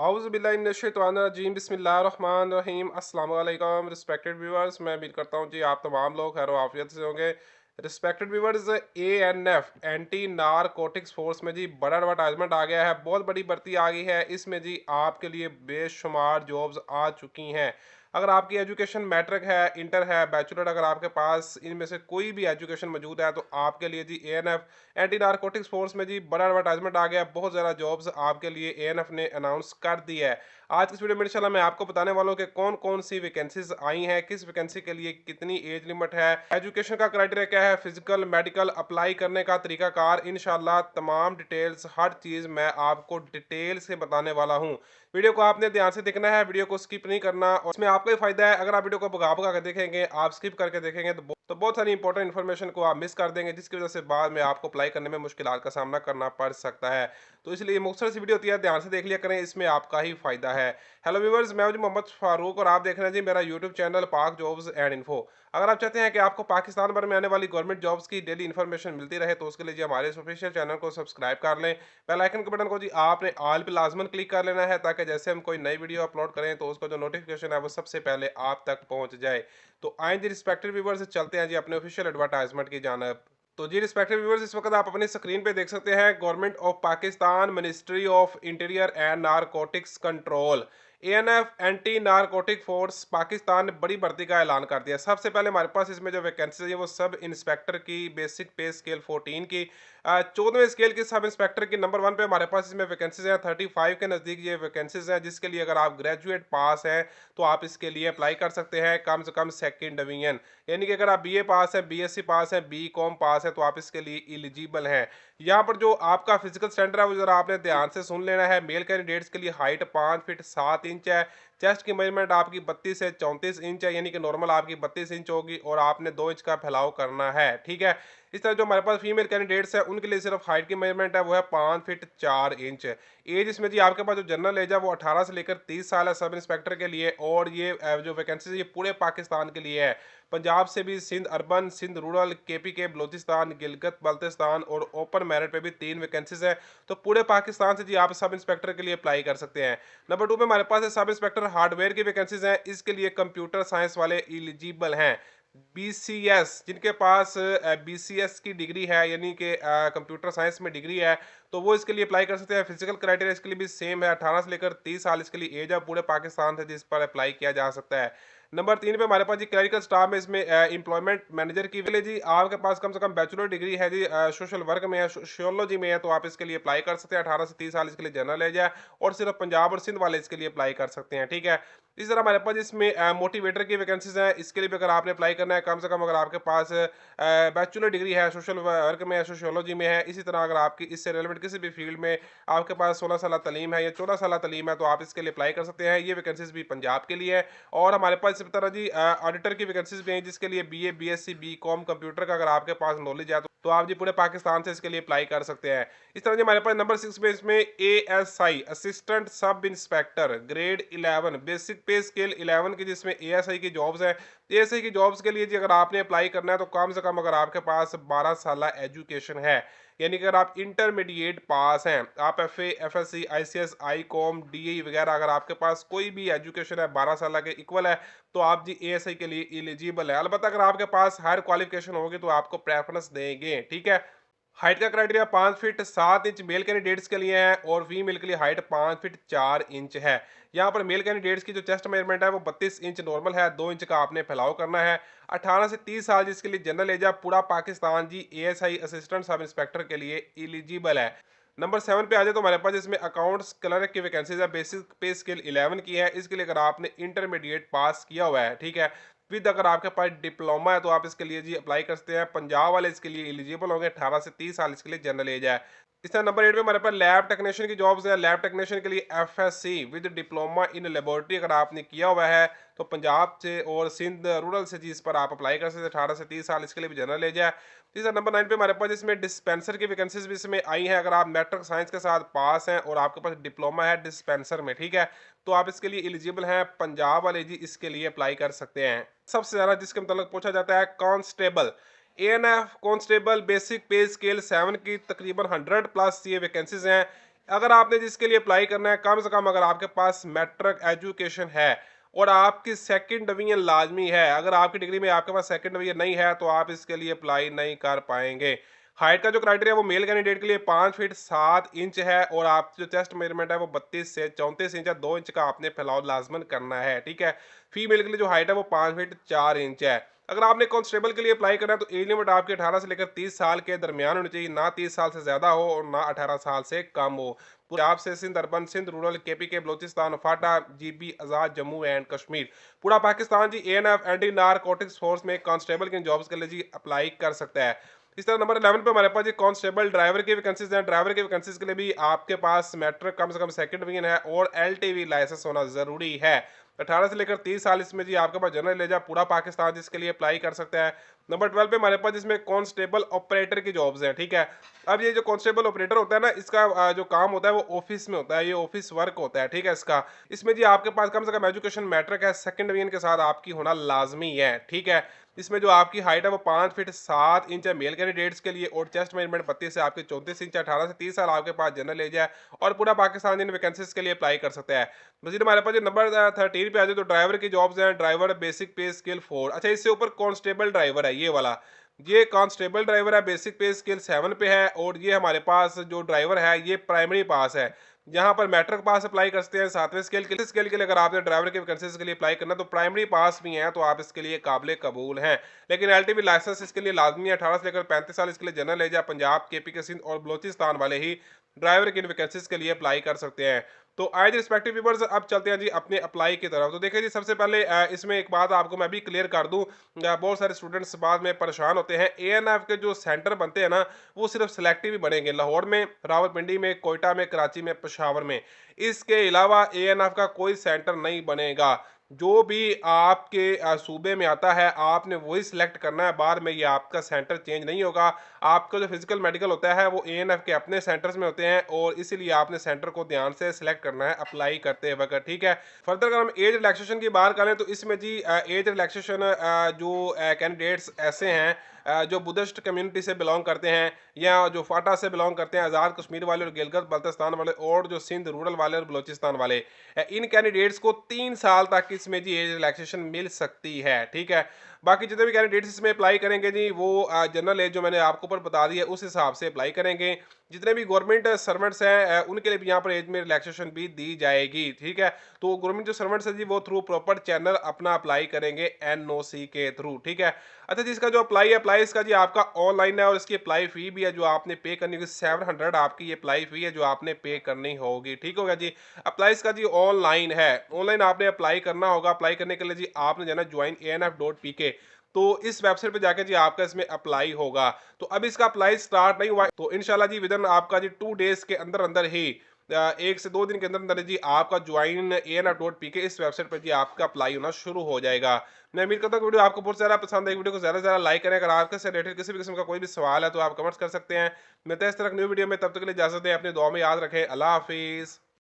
आउज़ुबिल्लाहिमिनश्शैतानिर्रजीम बिस्मिल्लाहिर्रहमानिर्रहीम अस्सलाम वालेकुम रिस्पेक्टेड व्यूअर्स। मैं उम्मीद करता हूँ जी आप तमाम लोग खैर आफियत से होंगे। Respected viewers, ANF anti narcotics force में जी बड़ा एडवर्टाइजमेंट आ गया है, बहुत बड़ी भर्ती आ गई है। इसमें जी आपके लिए बेशुमार जॉब्स आ चुकी हैं। अगर आपकी एजुकेशन मैट्रिक है, इंटर है, बैचलर, अगर आपके पास इनमें से कोई भी एजुकेशन मौजूद है तो आपके लिए जी एएनएफ एंटी नारकोटिक्स फोर्स में जी बड़ा एडवर्टाइजमेंट आ गया है। बहुत ज़्यादा जॉब्स आपके लिए एएनएफ ने अनाउंस कर दी है। आज की इस वीडियो में इंशाल्लाह मैं आपको बताने वाला हूँ कि कौन कौन सी वैकेंसीज आई हैं, किस वैकेंसी के लिए कितनी एज लिमिट है, एजुकेशन का क्राइटेरिया क्या है, फिजिकल मेडिकल अप्लाई करने का तरीकाकार, इंशाल्लाह तमाम डिटेल्स हर चीज़ मैं आपको डिटेल से बताने वाला हूँ। वीडियो को आपने ध्यान से देखना है, वीडियो को स्किप नहीं करना और इसमें आपका ही फायदा है। अगर आप वीडियो को भगा भगा कर देखेंगे, आप स्किप करके देखेंगे तो बहुत सारी इंपॉर्टेंट इन्फॉर्मेशन को आप मिस कर देंगे, जिसकी वजह से बाद में आपको अप्लाई करने में मुश्किलात का सामना करना पड़ सकता है। तो इसलिए मुख्तसर सी वीडियो होती है, ध्यान से देख लिया करें, इसमें आपका ही फायदा है। हेलो व्यूवर्स, मैं हूं जी मोहम्मद फारूक और आप देख रहे हैं जी मेरा यूट्यूब चैनल पाक जॉब्स एंड इन्फो। अगर आप चाहते हैं कि आपको पाकिस्तान भर में आने वाली गवर्नमेंट जॉब्स की डेली इन्फॉर्मेशन मिलती रहे तो उसके लिए जी हमारे इस ऑफिशियल चैनल को सब्सक्राइब कर लें। बेल आइकन के बटन को जी आपने ऑल पे लाजमन क्लिक कर लेना है, ताकि जैसे हम कोई नई वीडियो अपलोड करें तो उसका जो नोटिफिकेशन है वो सबसे पहले आप तक पहुंच जाए। तो आए जी रिस्पेक्टेड व्यूवर्स, चलते हैं जी अपने ऑफिशियल एडवर्टाइजमेंट की जानब। तो जी रिस्पेक्टिव व्यूअर्स, इस वक्त आप अपनी स्क्रीन पे देख सकते हैं government of Pakistan ministry of interior and narcotics control ANF anti narcotic force Pakistan ने बड़ी भर्ती का ऐलान कर दिया। सबसे पहले हमारे पास इसमें जो वैकेंसी है वो सब इंस्पेक्टर की बेसिक पे स्केल 14 की, 14वें स्केल की सब इंस्पेक्टर की नंबर 1 पे हमारे पास इसमें वैकेंसीज हैं। 35 के नज़दीक ये वैकेंसीज हैं, जिसके लिए अगर आप ग्रेजुएट पास हैं तो आप इसके लिए अप्लाई कर सकते हैं, कम से कम सेकेंड डिवीजन। यानी कि अगर आप बीए पास है, बीएससी पास है, बीकॉम पास है तो आप इसके लिए एलिजिबल हैं। यहाँ पर जो आपका फिजिकल स्टैंडर्ड है वो जरा आपने ध्यान से सुन लेना है। मेल कैंडिडेट्स के लिए हाइट 5 फीट 7 इंच है। चेस्ट की मेजरमेंट आपकी 32 से 34 इंच है, यानी कि नॉर्मल आपकी 32 इंच होगी और आपने 2 इंच का फैलाव करना है, ठीक है। इस तरह जो हमारे पास फीमेल कैंडिडेट्स है उनके लिए सिर्फ हाइट की मेजरमेंट है वो है 5 फीट 4 इंच। एज इसमें जी आपके पास जो जनरल एज है वो 18 से लेकर 30 साल है सब इंस्पेक्टर के लिए। और ये जो वैकेंसी है ये पूरे पाकिस्तान के लिए है। पंजाब से भी, Sindh urban, Sindh rural, KP के, बलोचिस्तान, गिलगित बल्तिस्तान और ओपन मेरिट पे भी 3 वैकेंसीज है। तो पूरे पाकिस्तान से जी आप सब इंस्पेक्टर के लिए अप्लाई कर सकते हैं। नंबर 2 पे हमारे पास है सब इंस्पेक्टर हार्डवेयर की वैकेंसीज हैं। इसके लिए कंप्यूटर साइंस वाले एलिजिबल हैं। बीसीएस जिनके पास बीसीएस की डिग्री है, यानी कि कंप्यूटर साइंस में डिग्री है, तो वो इसके लिए अप्लाई कर सकते हैं। फिजिकल क्राइटेरिया इसके लिए भी सेम है, 18 से लेकर 30 साल इसके लिए एज है। पूरे पाकिस्तान से जिस पर अप्लाई किया जा सकता है। नंबर 3 पे हमारे पास जी क्लरिकल स्टाफ में इसमें एम्प्लॉयमेंट मैनेजर की लिए जी आपके पास कम से कम बैचलर डिग्री है जी, सोशल वर्क में है, सोशियोलॉजी में है, तो आप इसके लिए अप्लाई कर सकते हैं। 18 से 30 साल इसके लिए जनरल एज है और सिर्फ पंजाब और सिंध वाले इसके लिए अप्लाई कर सकते हैं, ठीक है। इस तरह हमारे पास इसमें मोटिवेटर की वैकेंसीज हैं। इसके लिए भी अगर आपने अप्लाई करना है, कम से कम अगर आपके पास बैचलर डिग्री है, सोशल वर्क में है, सोशियोलॉजी में है, इसी तरह अगर आपकी इससे रिलेवेंट किसी भी फील्ड में आपके पास 16 साल तलीम है या 14 साल तलीम है तो आप इसके लिए अप्लाई कर सकते हैं। ये वैकेंसीज भी पंजाब के लिए है। और हमारे पास इसी तरह जी ऑडिटर की वैकेंसीज भी हैं, जिसके लिए बीए, बीएससी, बीकॉम कंप्यूटर का अगर आपके पास नॉलेज है तो आप जी पूरे पाकिस्तान से इसके लिए अप्लाई कर सकते हैं। इस तरह जी हमारे पास नंबर 6 पे इसमें ASI assistant sub inspector grade 11 basic पे स्केल 11 की, जिसमें एएसआई की जॉब्स है। एएसआई की जॉब्स के लिए जी अगर आपने अप्लाई करना है तो कम से कम अगर आपके पास 12 साल एजुकेशन है, यानी कि अगर आप इंटरमीडिएट पास हैं, आप FA, FSc, ICS, ICom, DE वगैरह अगर आपके पास कोई भी एजुकेशन है 12 साल के इक्वल है तो आप जी एएसआई के लिए एलिजिबल है। अलबत्ता अगर आपके पास हायर क्वालिफिकेशन होगी तो आपको प्रेफरेंस देंगे, ठीक है। हाइट का criteria 5 feet 7 inch male candidates के लिए है और फीमेल के लिए हाइट 5 फीट 4 इंच है। यहाँ पर मेल कैंडिडेट्स की जो चेस्ट मेजरमेंट है वो 32 इंच नॉर्मल है, 2 इंच का आपने फैलाव करना है। 18 से 30 साल जिसके लिए जनरल एज है। पूरा पाकिस्तान जी एएसआई असिस्टेंट सब इंस्पेक्टर के लिए एलिजिबल है। नंबर 7 पे आ जाए तो हमारे पास इसमें अकाउंट्स क्लर्क की वैकेंसीज है। बेसिक पे स्केल 11 की है। इसके लिए अगर आपने इंटरमीडिएट पास किया हुआ है, ठीक है, विद अगर आपके पास डिप्लोमा है तो आप इसके लिए जी अप्लाई कर सकते हैं। पंजाब वाले इसके लिए एलिजिबल होंगे। 18 से 30 साल इसके लिए जनरल एज है। इस तरह नंबर 8 पे हमारे पास लैब टेक्नीशियन की जॉब्स है। लैब टेक्नीशियन के लिए FSc with diploma in laboratory अगर आपने किया हुआ है तो पंजाब से और सिंध रूरल से जी इस पर आप अप्लाई कर सकते हैं। 18 से 30 साल इसके लिए भी जनरल एज है। इस तरह नंबर 9 पे हमारे पास इसमें डिस्पेंसर की वैकेंसीज भी इसमें आई हैं। अगर आप मैट्रिक साइंस के साथ पास हैं और आपके पास डिप्लोमा है डिस्पेंसर में, ठीक है, तो आप इसके लिए एलिजिबल हैं। पंजाब वाले जी इसके लिए अप्लाई कर सकते हैं। सबसे ज्यादा जिसके मतलब पूछा जाता है कांस्टेबल एएनएफ कांस्टेबल बेसिक पे स्केल 7 की तकरीबन 100 प्लस ये वैकेंसीज हैं। अगर आपने जिसके लिए अप्लाई करना है, कम से कम अगर आपके पास मैट्रिक एजुकेशन है और आपकी सेकंड डिवीजन लाजमी है, अगर आपकी डिग्री में आपके पास सेकंड डिवीजन नहीं है तो आप इसके लिए अप्लाई नहीं कर पाएंगे। हाइट का जो क्राइटेरिया वो मेल कैंडिडेट के लिए 5 फीट 7 इंच है और आप जो चेस्ट मेजरमेंट है वो 32 से 34 इंच है, 2 इंच का आपने फैलाव लाजमन करना है, ठीक है। फीमेल के लिए जो हाइट है वो 5 फीट 4 इंच है। अगर आपने कांस्टेबल के लिए अप्लाई करना है तो एज लिमिट आपके 18 से लेकर 30 साल के दरमियान होनी चाहिए, ना 30 साल से ज्यादा हो और ना 18 साल से कम हो। पंजाब से Sindh, urban Sindh, rural, KP के, Balochistan, FATA, GB, Azad, Jammu and Kashmir, पूरा पाकिस्तान जी एएनएफ एंटी नारकोटिक्स फोर्स में कांस्टेबल की जॉब्स के लिए जी अप्लाई कर सकता है। इस तरह नंबर 11 पे हमारे पास जी कांस्टेबल ड्राइवर की वैकेंसीज हैं। ड्राइवर की वैकेंसीज के लिए भी आपके पास मैट्रिक कम से कम सेकंड डिवीजन है और एलटीवी लाइसेंस होना जरूरी है। 18 से लेकर 30 साल इसमें जी आपके पास जनरल एज है, पूरा पाकिस्तान जिसके लिए अप्लाई कर सकता है। नंबर 12 पे हमारे पास इसमें कांस्टेबल ऑपरेटर की जॉब्स हैं, ठीक है। अब ये जो कांस्टेबल ऑपरेटर होता है ना, इसका जो काम होता है वो ऑफिस में होता है, ये ऑफिस वर्क होता है, ठीक है। इसका इसमें जी आपके पास कम से कम एजुकेशन मैट्रिक है, सेकंड डिवीजन के साथ आपकी होना लाजमी है, ठीक है। इसमें जो आपकी हाइट है वो 5 फीट 7 इंच है मेल कैंडिडेट्स के लिए और चेस्ट मेजरमेंट 32 से आपके 34 इंच है। 18 से 30 साल आपके पास जनरल एज है और पूरा पाकिस्तान इन वैकेंसीज के लिए अप्लाई कर सकता है। मजीद हमारे पास जो नंबर 13 पे आ जाए तो ड्राइवर की जॉब्स हैं। ड्राइवर बेसिक पे स्किल 4, अच्छा इससे ऊपर कांस्टेबल ड्राइवर है, ये वाला, ये कांस्टेबल ड्राइवर है, बेसिक पे स्किल 7 पे है और ये हमारे पास जो ड्राइवर है ये प्राइमरी पास है। यहाँ पर मैट्रिक पास अप्लाई कर सकते हैं। 7वें स्केल के लिए अगर आपने ड्राइवर की वैकेंसीज के लिए अप्लाई करना तो प्राइमरी पास भी है तो आप इसके लिए काबिल कबूल हैं। लेकिन एलटीवी लाइसेंस इसके लिए लाजमी है। 18 से लेकर 35 साल इसके लिए जनरल एज है। पंजाब, केपी के, सिंध और बलोचिस्तान वाले ही ड्राइवर की वैकेंसीज के लिए अप्लाई कर सकते हैं। तो आज रिस्पेक्टिव व्यूअर्स अब चलते हैं जी अपने अप्लाई की तरफ। तो देखिए जी, सबसे पहले इसमें एक बात आपको मैं भी क्लियर कर दूं, बहुत सारे स्टूडेंट्स बाद में परेशान होते हैं। एएनएफ के जो सेंटर बनते हैं ना वो सिर्फ सिलेक्टिव ही बनेंगे, लाहौर में, रावलपिंडी में, कोयटा में, कराची में, पेशावर में। इसके अलावा एएनएफ का कोई सेंटर नहीं बनेगा। जो भी आपके सूबे में आता है आपने वही सिलेक्ट करना है, बाहर में ये आपका सेंटर चेंज नहीं होगा। आपका जो फिजिकल मेडिकल होता है वो एएनएफ के अपने सेंटर्स में होते हैं और इसीलिए आपने सेंटर को ध्यान से सिलेक्ट करना है अप्लाई करते वक्त, ठीक है। फर्दर अगर हम एज रिलैक्सेशन की बात करें तो इसमें जी एज रिलैक्सेशन जो कैंडिडेट्स ऐसे हैं जो बुद्धिस्ट कम्युनिटी से बिलोंग करते हैं या जो फाटा से बिलोंग करते हैं, आज़ाद कश्मीर वाले और गिलगित बल्तिस्तान वाले और जो सिंध रूरल वाले और बलोचिस्तान वाले, इन कैंडिडेट्स को 3 साल तक इसमें जी एज रिलैक्सेशन मिल सकती है, ठीक है। बाकी जितने भी कैंडिडेट्स इसमें अप्लाई करेंगे जी वो जनरल एज जो मैंने आपको ऊपर बता दी है उस हिसाब से अप्लाई करेंगे। जितने भी गवर्नमेंट सर्वेंट्स हैं उनके लिए भी यहाँ पर एज में रिलैक्सेशन भी दी जाएगी, ठीक है। तो गवर्नमेंट जो सर्वेंट्स है जी वो थ्रू प्रॉपर चैनल अपना अप्लाई करेंगे एनओसी के थ्रू, ठीक है। अच्छा जी, इसका जो अप्लाई इसका जी आपका ऑनलाइन है और इसकी अप्लाई फी भी है जो आपने पे करनी होगी। 700 आपकी ये अप्लाई फी है जो आपने पे करनी होगी, ठीक होगा जी। अप्लाई इसका जी ऑनलाइन है, ऑनलाइन आपने अप्लाई करना होगा। अप्लाई करने के लिए जी आपने जाना joinanf.pk, तो इस वेबसाइट पे जाके जी आपका इसमें अप्लाई होगा। तो अब इसका अप्लाई स्टार्ट नहीं हुआ तो इंशाल्लाह जी विदिन आपका जी 2 डेज के अंदर अंदर ही 1 से 2 दिन के अंदर अंदर जी आपका joinanf.pk इस वेबसाइट पर जी आपका अप्लाई होना शुरू हो जाएगा। मैं उम्मीद करता हूँ वीडियो आपको बहुत ज़्यादा पसंद है। वीडियो को ज़्यादा से ज़्यादा लाइक करें। अगर आपके से रिलेटेड किसी भी किस्म का कोई भी सवाल है तो आप कमेंट्स कर सकते हैं। मिलते हैं इस तरह न्यू वीडियो में, तब तक के लिए इजाज़त दें। अपनी दुआ में याद रखें। अल्लाह हाफिज़।